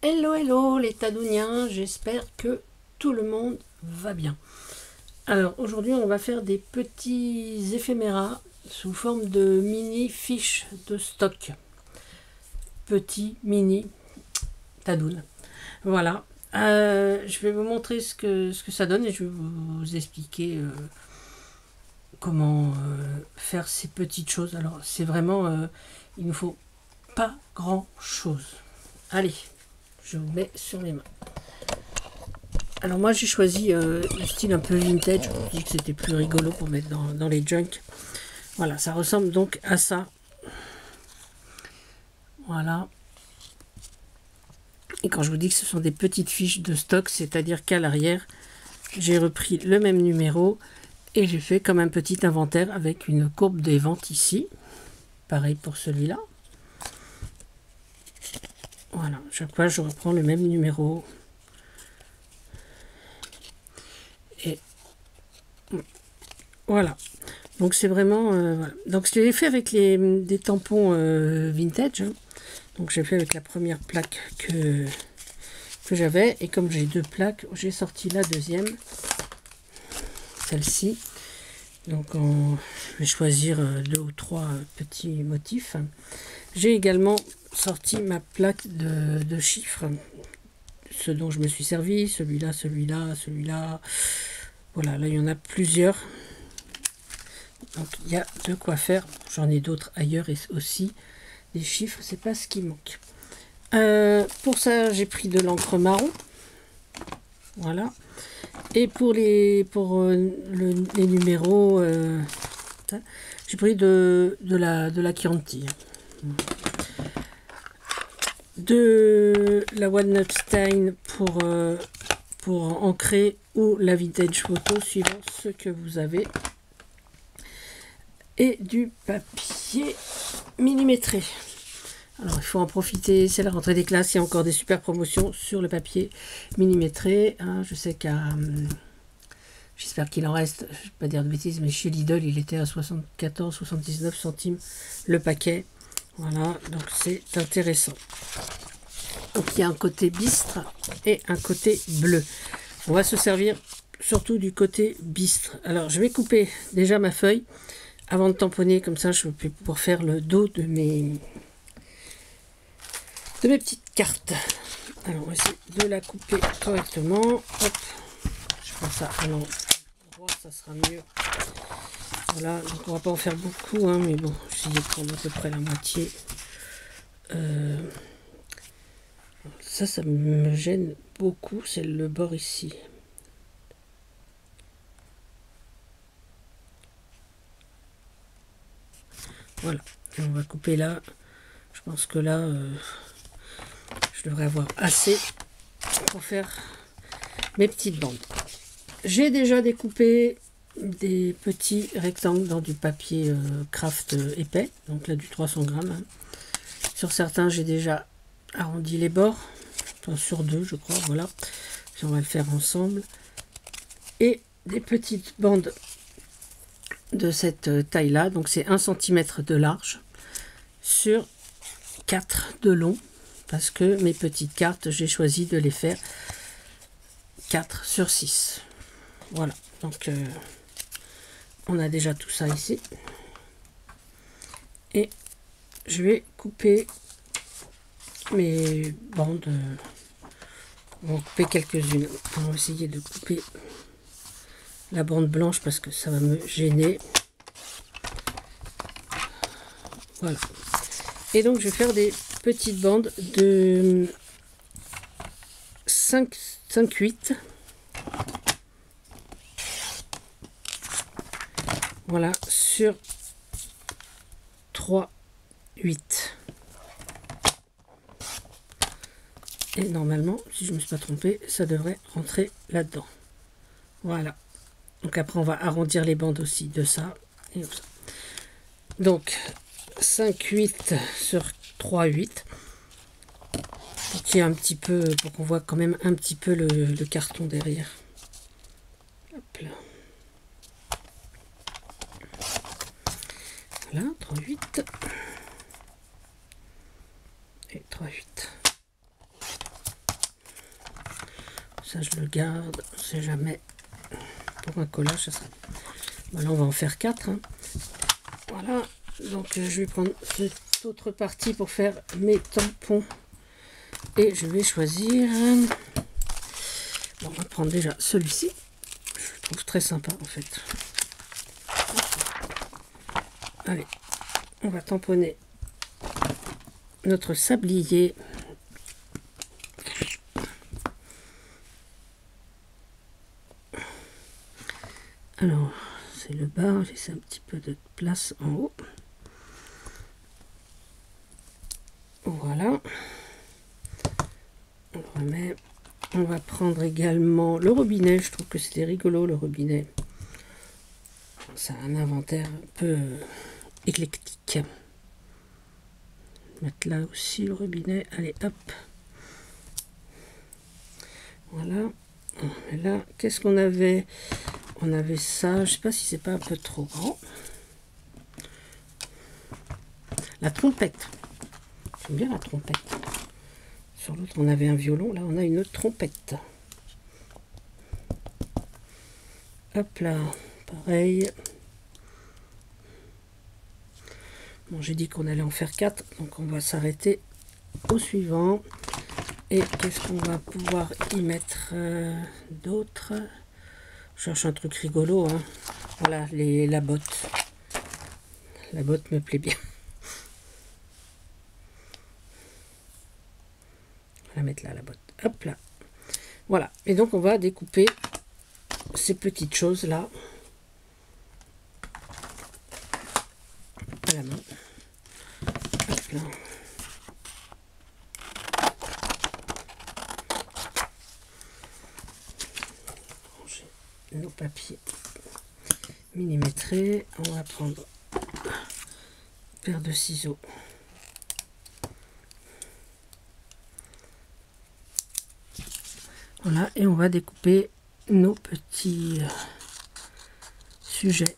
Hello hello les Tadouniens, j'espère que tout le monde va bien. Alors aujourd'hui on va faire des petits éphéméras sous forme de mini fiches de stock. Petits mini Tadoun. Voilà. Je vais vous montrer ce que ça donne et je vais vous expliquer comment faire ces petites choses. Alors c'est vraiment, il ne faut pas grand chose. Allez, je vous mets sur les mains. Alors moi j'ai choisi le style un peu vintage, je me dis que c'était plus rigolo pour mettre dans les junk. Voilà, ça ressemble donc à ça. Voilà. Et quand je vous dis que ce sont des petites fiches de stock, c'est-à-dire qu'à l'arrière, j'ai repris le même numéro et j'ai fait comme un petit inventaire avec une courbe des ventes ici. Pareil pour celui-là. Voilà, chaque fois je reprends le même numéro. Et voilà. Donc c'est vraiment... voilà. Donc je l'ai fait avec des tampons vintage. Hein. Donc j'ai fait avec la première plaque que j'avais. Et comme j'ai deux plaques, j'ai sorti la deuxième. Celle-ci. Donc je vais choisir deux ou trois petits motifs. J'ai également sorti ma plaque de chiffres. Ce dont je me suis servi. Celui-là, celui-là, celui-là. Voilà, là il y en a plusieurs. Donc il y a de quoi faire. J'en ai d'autres ailleurs et aussi des chiffres, c'est pas ce qui manque. Pour ça, j'ai pris de l'encre marron. Voilà. Et pour les numéros, j'ai pris de la Chianti. De la Walnut Stain pour ancrer ou la vintage photo suivant ce que vous avez. Et du papier millimétré. Alors il faut en profiter, c'est la rentrée des classes, il y a encore des super promotions sur le papier millimétré. Hein, je sais qu'à... j'espère qu'il en reste, je ne vais pas dire de bêtises, mais chez Lidl il était à 74-79 centimes le paquet. Voilà, donc c'est intéressant. Donc il y a un côté bistre et un côté bleu. On va se servir surtout du côté bistre. Alors je vais couper déjà ma feuille. Avant de tamponner, comme ça, je vais pouvoir faire le dos de mes petites cartes. Alors, on va essayer de la couper correctement. Hop, je prends ça à l'endroit, ça sera mieux. Voilà, donc on va pas en faire beaucoup, hein, mais bon, j'essaie de prendre à peu près la moitié. Ça me gêne beaucoup, c'est le bord ici. Voilà, et on va couper là. Je pense que là, je devrais avoir assez pour faire mes petites bandes. J'ai déjà découpé des petits rectangles dans du papier craft épais, donc là du 300 grammes. Hein. Sur certains, j'ai déjà arrondi les bords, enfin, sur deux, je crois. Voilà, puis on va le faire ensemble. Et des petites bandes de cette taille-là, donc c'est 1 cm de large sur 4 de long, parce que mes petites cartes, j'ai choisi de les faire 4 sur 6. Voilà, donc on a déjà tout ça ici. Et je vais couper mes bandes. On va couper quelques-unes. On va essayer de couper la bande blanche parce que ça va me gêner. Voilà. Et donc je vais faire des petites bandes de 5-8. Voilà, sur 3, 8. Et normalement, si je ne me suis pas trompé, ça devrait rentrer là-dedans. Voilà. Donc après, on va arrondir les bandes aussi de ça. Et ça. Donc, 5, 8 sur 3, 8. Pour qu'il y ait un petit peu, pour qu'on voit quand même un petit peu le carton derrière. Hop là. Voilà, 3, 8. Et 3, 8. ça je le garde, on sait jamais. Pour un collage, ça sera... Bon, là, on va en faire 4. Hein. Voilà, donc je vais prendre cette autre partie pour faire mes tampons. Et je vais choisir... Bon, on va prendre déjà celui-ci. Je le trouve très sympa, en fait. Allez, on va tamponner notre sablier. Alors, c'est le bas, laisser un petit peu de place en haut. Voilà. On le remet. On va prendre également le robinet. Je trouve que c'était rigolo, le robinet. C'est un inventaire un peu éclectique. Mettre là aussi le robinet. Allez, hop. Voilà. Et là, qu'est-ce qu'on avait? On avait ça. Je sais pas si c'est pas un peu trop grand. La trompette. J'aime bien la trompette. Sur l'autre, on avait un violon. Là, on a une trompette. Hop là. Pareil. Bon, j'ai dit qu'on allait en faire 4. Donc, on va s'arrêter au suivant. Et qu'est-ce qu'on va pouvoir y mettre d'autre? Je cherche un truc rigolo. Hein. Voilà, la botte. La botte me plaît bien. On va la mettre là, la botte. Hop là. Voilà. Et donc, on va découper ces petites choses-là à la main. Hop là. Nos papiers millimétrés. On va prendre une paire de ciseaux. Voilà, et on va découper nos petits sujets.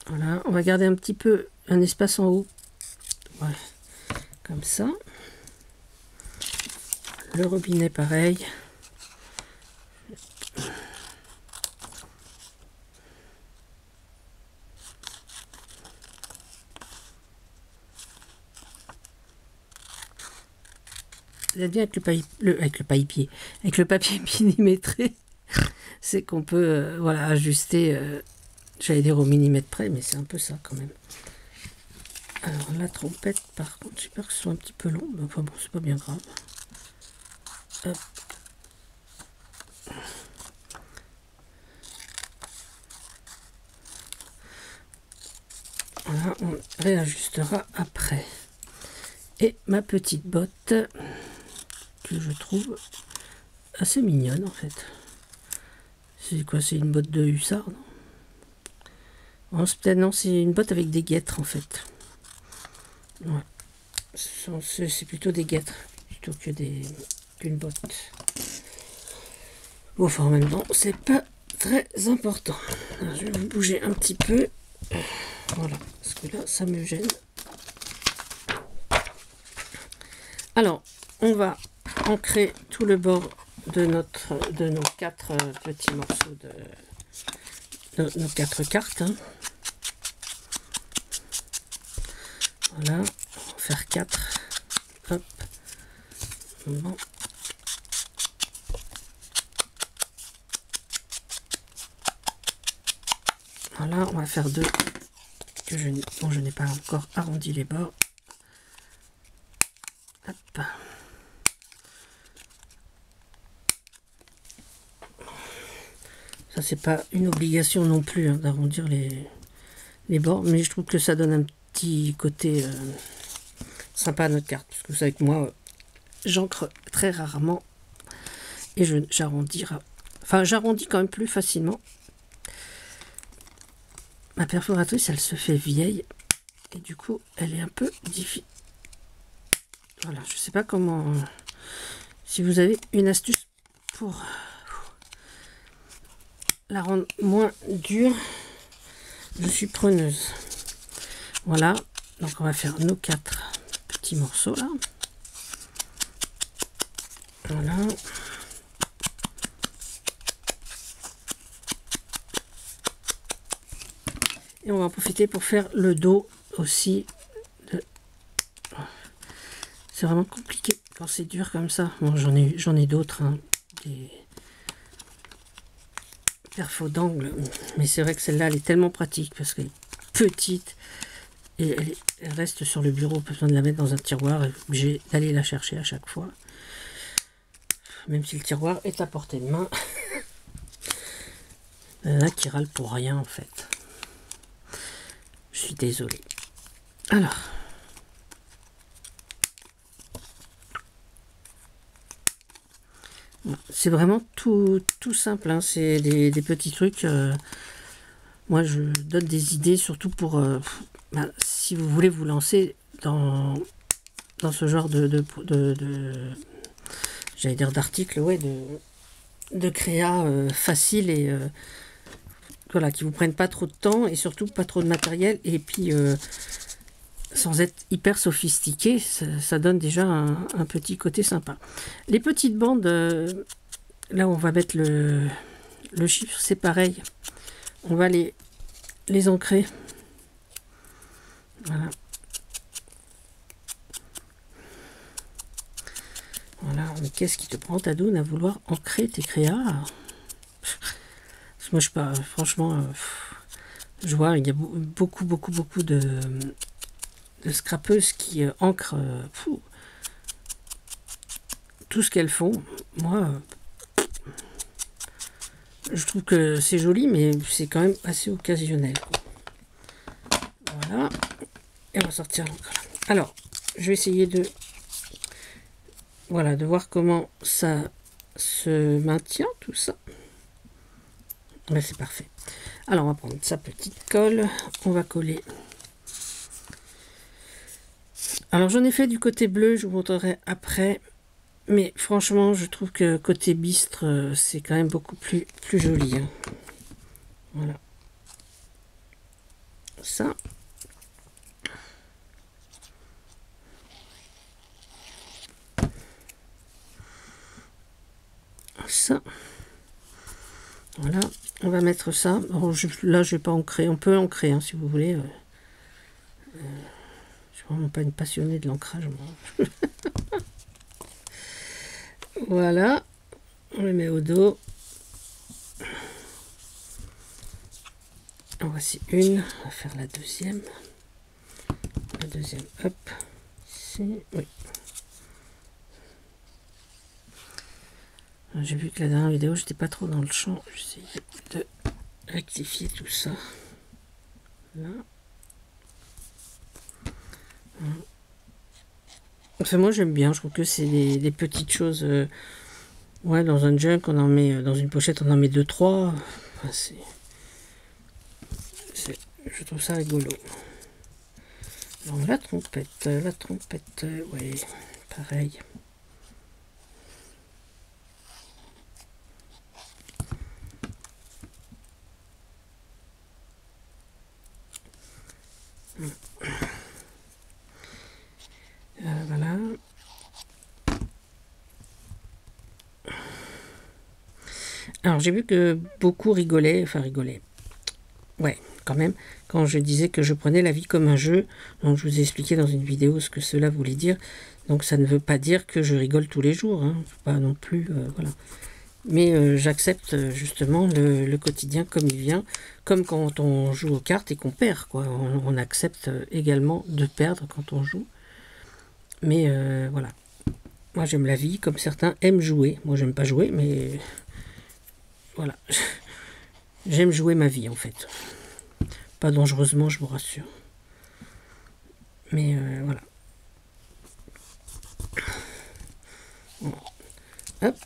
Voilà, on va garder un petit peu un espace en haut. Voilà, comme ça. Le robinet, pareil. C'est-à-dire avec le papier millimétré, c'est qu'on peut voilà, ajuster, j'allais dire au millimètre près, mais c'est un peu ça quand même. Alors la trompette, par contre, j'ai peur que ce soit un petit peu long, mais enfin bon, c'est pas bien grave. Hop. Voilà, on réajustera après. Et ma petite botte, que je trouve assez mignonne en fait. C'est quoi? C'est une botte de hussard, non? Non, c'est une botte avec des guêtres en fait. Ouais. C'est plutôt des guêtres plutôt que qu'une botte. Bon, enfin en même temps, c'est pas très important. Alors, je vais bouger un petit peu. Voilà, parce que là, ça me gêne. Alors, on va ancrer tout le bord de nos 4 petits morceaux de nos 4 cartes. Hein. Voilà, on va en faire 4. Hop. Bon. Voilà, on va faire 2 dont je n'ai pas encore arrondi les bords. Hop. Ça, c'est pas une obligation non plus hein, d'arrondir les bords, mais je trouve que ça donne un petit côté sympa à notre carte. Parce que vous savez que moi, j'encre très rarement et j'arrondis quand même plus facilement. Ma perforatrice, elle se fait vieille et du coup, elle est un peu difficile. Voilà, je sais pas comment. Si vous avez une astuce pour la rendre moins dure, je suis preneuse. Voilà, donc on va faire nos 4 petits morceaux là. Voilà. Et on va en profiter pour faire le dos aussi. C'est vraiment compliqué quand c'est dur comme ça. Bon, j'en ai d'autres, hein, des perfos d'angle, mais c'est vrai que celle-là, elle est tellement pratique parce qu'elle est petite et elle reste sur le bureau. Pas besoin de la mettre dans un tiroir, et obligé d'aller la chercher à chaque fois. Même si le tiroir est à portée de main. Il y en a qui râlent pour rien en fait. Je suis désolée. Alors. C'est vraiment tout simple. Hein. C'est des petits trucs. Moi, je donne des idées surtout pour... si vous voulez vous lancer dans ce genre j'allais dire d'articles, ouais, de créa facile et... voilà, qui vous prennent pas trop de temps et surtout pas trop de matériel. Et puis... sans être hyper sophistiqué, ça donne déjà un petit côté sympa. Les petites bandes, là où on va mettre le chiffre, c'est pareil. On va les ancrer. Voilà. Voilà. Mais qu'est-ce qui te prend, Tadoun, à vouloir ancrer tes créas? Parce que moi, je sais pas, franchement, je vois, il y a beaucoup de scrapeuses qui ancrent tout ce qu'elles font. Moi, je trouve que c'est joli, mais c'est quand même assez occasionnel. Voilà. Et on va sortir l'encre. Alors, je vais essayer de voir comment ça se maintient, tout ça. Là, c'est parfait. Alors, on va prendre sa petite colle. On va coller. Alors, j'en ai fait du côté bleu, je vous montrerai après. Mais franchement, je trouve que côté bistre, c'est quand même beaucoup plus joli. Hein. Voilà. Ça. Ça. Voilà. On va mettre ça. Bon, là, je vais pas ancrer. On peut ancrer, hein, si vous voulez. Je suis vraiment pas une passionnée de l'ancrage. Voilà. On le met au dos. En voici une. On va faire la deuxième. La deuxième, hop. Ici. Oui. J'ai vu que la dernière vidéo, j'étais pas trop dans le champ. J'essaie de rectifier tout ça. Là. Enfin, moi j'aime bien. Je trouve que c'est des petites choses. Ouais, dans un junk, on en met dans une pochette, on en met 2-3. Enfin, je trouve ça rigolo. Alors, la trompette, ouais, pareil. Voilà. Alors j'ai vu que beaucoup rigolaient, ouais, quand même, quand je disais que je prenais la vie comme un jeu. Donc je vous ai expliqué dans une vidéo ce que cela voulait dire. Donc ça ne veut pas dire que je rigole tous les jours, hein, pas non plus, voilà. Mais j'accepte justement le quotidien comme il vient, comme quand on joue aux cartes et qu'on perd, quoi. On accepte également de perdre quand on joue. Mais voilà. Moi j'aime la vie comme certains aiment jouer. Moi j'aime pas jouer, mais voilà. J'aime jouer ma vie en fait. Pas dangereusement, je vous rassure. Mais voilà. Hop,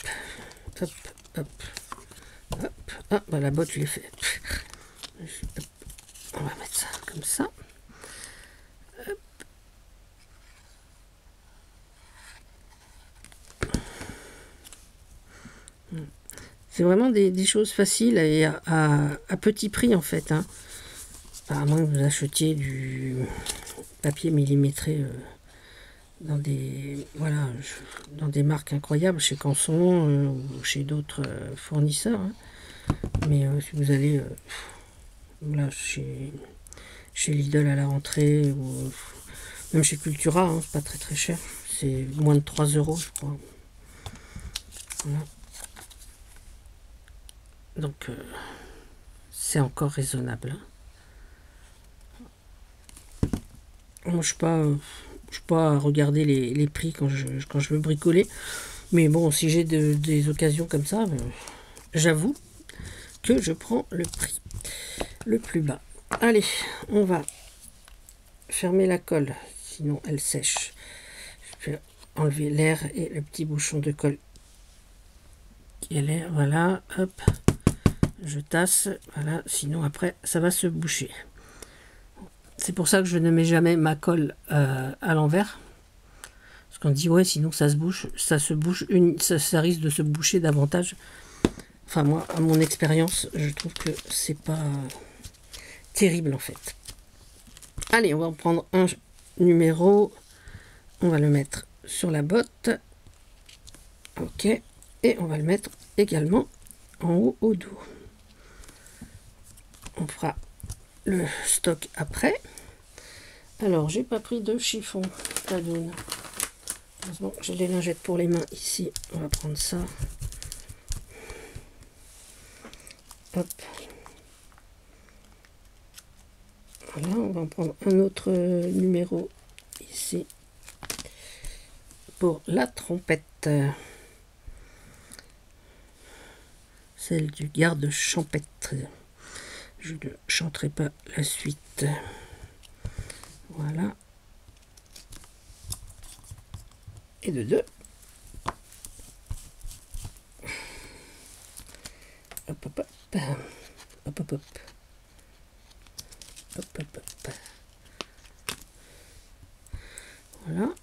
hop, hop, hop. Ah, bah la botte, je l'ai fait. On va mettre ça comme ça. Hop. C'est vraiment des choses faciles et à petit prix en fait. Hein. À moins que vous achetiez du papier millimétré dans des, voilà, dans des marques incroyables, chez Canson ou chez d'autres fournisseurs. Hein. Mais si vous allez là, chez Lidl à la rentrée, ou même chez Cultura, hein, c'est pas très très cher. C'est moins de 3 euros, je crois. Voilà. Donc, c'est encore raisonnable. Hein. Moi, je suis pas à regarder les prix quand je veux bricoler. Mais bon, si j'ai des occasions comme ça, j'avoue que je prends le prix le plus bas. Allez, on va fermer la colle, sinon elle sèche. Je vais enlever l'air et le petit bouchon de colle qui est l'air. Voilà, hop, je tasse. Voilà, sinon après ça va se boucher. C'est pour ça que je ne mets jamais ma colle à l'envers. Parce qu'on dit ouais, sinon ça se bouche, ça risque de se boucher davantage. Enfin moi, à mon expérience, je trouve que c'est pas terrible en fait. Allez, on va en prendre un numéro. On va le mettre sur la botte. Ok. Et on va le mettre également en haut au dos. On fera le stock après. Alors, j'ai pas pris de chiffon. Tadoune. Heureusement, j'ai les lingettes pour les mains ici. On va prendre ça. Hop. Voilà, on va en prendre un autre numéro ici pour la trompette. Celle du garde champêtre. Je ne chanterai pas la suite. Voilà. Et de deux. Hop, hop, hop. Hop, hop, hop. Hop, hop, hop. Voilà.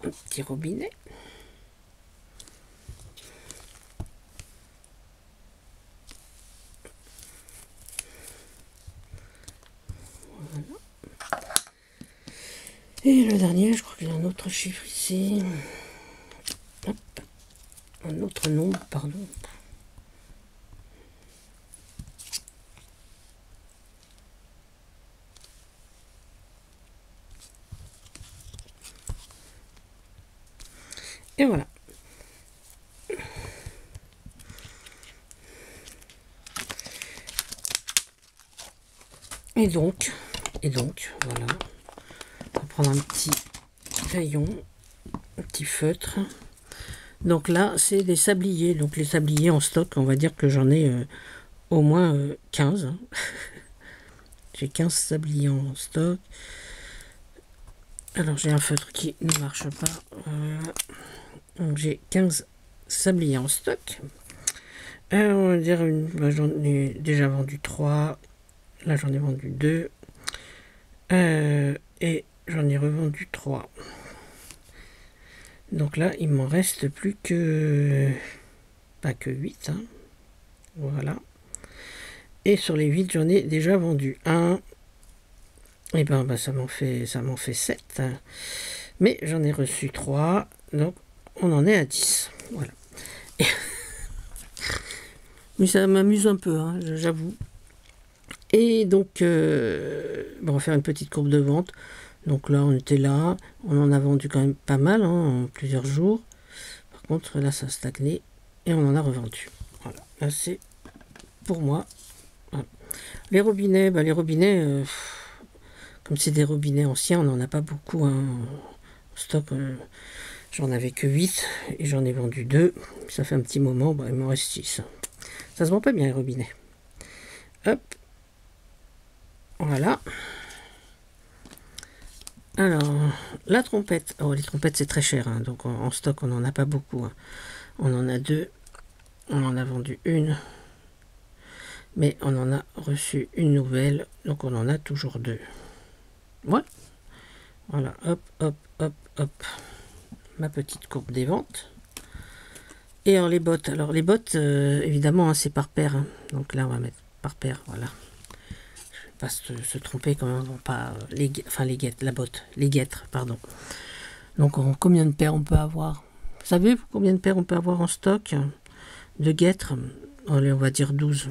Un petit robinet. Voilà. Et le dernier, je crois qu'il y a un autre chiffre ici. Hop. Un autre nombre, pardon. Et voilà. Et donc, voilà. On va prendre un petit crayon, un petit feutre. Donc là, c'est des sabliers. Donc les sabliers en stock, on va dire que j'en ai au moins 15. Hein. J'ai 15 sabliers en stock. Alors j'ai un feutre qui ne marche pas. Donc j'ai 15 sabliers en stock. On va dire j'en ai déjà vendu 3. Là j'en ai vendu 2. Et j'en ai revendu 3. Donc là il m'en reste plus que pas que 8. Hein. Voilà. Et sur les 8 j'en ai déjà vendu 1. Et ben ça m'en fait 7. Mais j'en ai reçu 3. Donc on en est à 10. Voilà. Mais ça m'amuse un peu, hein, j'avoue. Et donc, on va faire une petite courbe de vente. Donc là, on était là. On en a vendu quand même pas mal, hein, en plusieurs jours. Par contre, là, ça a stagné. Et on en a revendu. Voilà. Là, c'est pour moi. Voilà. Les robinets, comme c'est des robinets anciens, on n'en a pas beaucoup. Hein, en stock. J'en avais que 8 et j'en ai vendu 2. Ça fait un petit moment, il m'en reste 6. Ça se vend pas bien les robinets. Hop. Voilà. Alors, la trompette. Oh, les trompettes, c'est très cher. Hein, donc en stock, on n'en a pas beaucoup. Hein. On en a 2. On en a vendu 1. Mais on en a reçu une nouvelle. Donc on en a toujours 2. Ouais. Voilà. Hop, hop, hop, hop. Ma petite courbe des ventes. Et alors les bottes. Alors les bottes, évidemment, hein, c'est par paire. Hein. Donc là, on va mettre par paire. Voilà. pas se tromper quand même, pas les guêtres, la botte, les guêtres, pardon. Donc combien de paires on peut avoir? Savez-vous combien de paires on peut avoir en stock de guêtres? Allez, on va dire 12.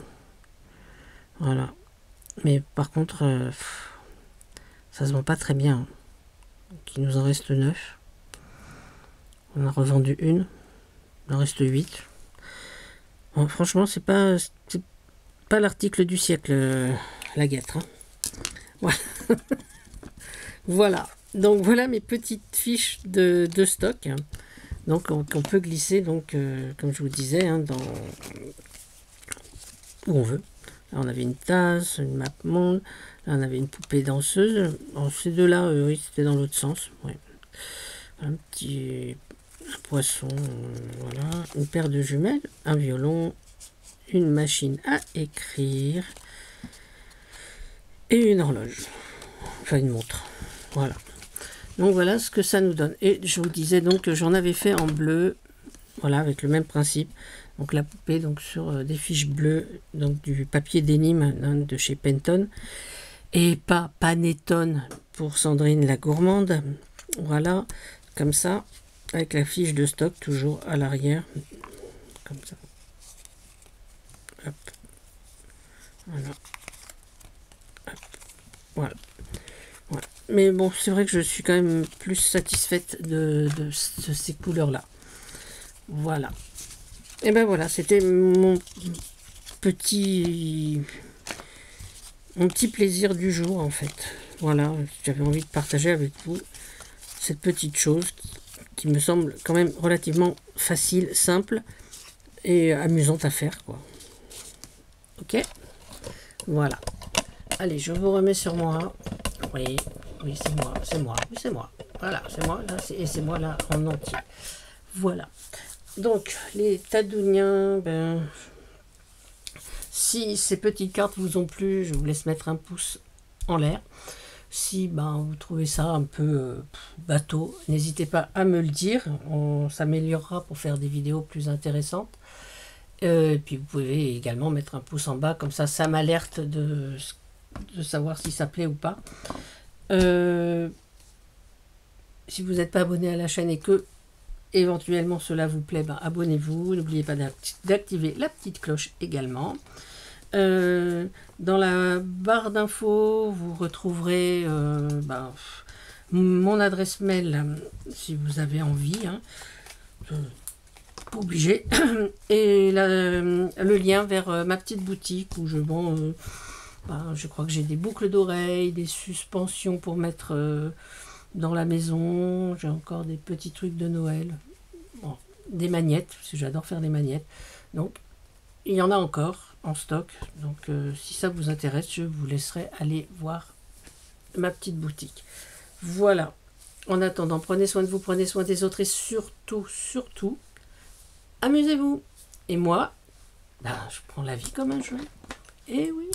Voilà. Mais par contre, ça se vend pas très bien. Donc, il nous en reste 9. On a revendu une. Il en reste 8. Bon, franchement, c'est pas l'article du siècle, la guêtre. Hein. Voilà. Voilà. Donc voilà mes petites fiches de stock. Donc on peut glisser, donc comme je vous disais, hein, dans où on veut. Là, on avait une tasse, une map monde. Là, on avait une poupée danseuse. Alors, ces deux-là, oui, c'était dans l'autre sens. Ouais. Un petit poisson, voilà. Une paire de jumelles, un violon, une machine à écrire et une horloge. Enfin, une montre. Voilà. Donc voilà ce que ça nous donne. Et je vous disais donc que j'en avais fait en bleu. Voilà, avec le même principe. Donc la poupée donc sur des fiches bleues, donc du papier d'énigme, hein, de chez Penton. Et pas Panettone pour Sandrine la gourmande. Voilà, comme ça, avec la fiche de stock toujours à l'arrière. Comme ça. Hop. Voilà. Hop. Voilà. Voilà. Mais bon, c'est vrai que je suis quand même plus satisfaite de ces couleurs-là. Voilà. Et ben voilà, c'était mon petit plaisir du jour en fait. Voilà, j'avais envie de partager avec vous cette petite chose qui me semble quand même relativement facile, simple et amusante à faire, quoi. Ok, voilà. Allez, je vous remets sur moi. Oui, oui, c'est moi, oui, c'est moi. Voilà, c'est moi là, et c'est moi là en entier. Voilà. Donc, les Tadouniens, ben, si ces petites cartes vous ont plu, je vous laisse mettre un pouce en l'air. Si ben, vous trouvez ça un peu bateau, n'hésitez pas à me le dire. On s'améliorera pour faire des vidéos plus intéressantes. Et puis, vous pouvez également mettre un pouce en bas, comme ça m'alerte de savoir si ça plaît ou pas. Si vous n'êtes pas abonné à la chaîne et que éventuellement cela vous plaît, ben, abonnez-vous. N'oubliez pas d'activer la petite cloche également. Dans la barre d'infos, vous retrouverez ben, mon adresse mail si vous avez envie. Hein. Pas obligé. Et le lien vers ma petite boutique où je vends, ben, je crois que j'ai des boucles d'oreilles, des suspensions pour mettre dans la maison. J'ai encore des petits trucs de Noël. Bon, des magnettes, parce que j'adore faire des magnettes. Donc, il y en a encore en stock. Donc, si ça vous intéresse, je vous laisserai aller voir ma petite boutique. Voilà. En attendant, prenez soin de vous, prenez soin des autres et surtout, surtout, amusez-vous. Et moi, ben, je prends la vie comme un jeu. Et oui.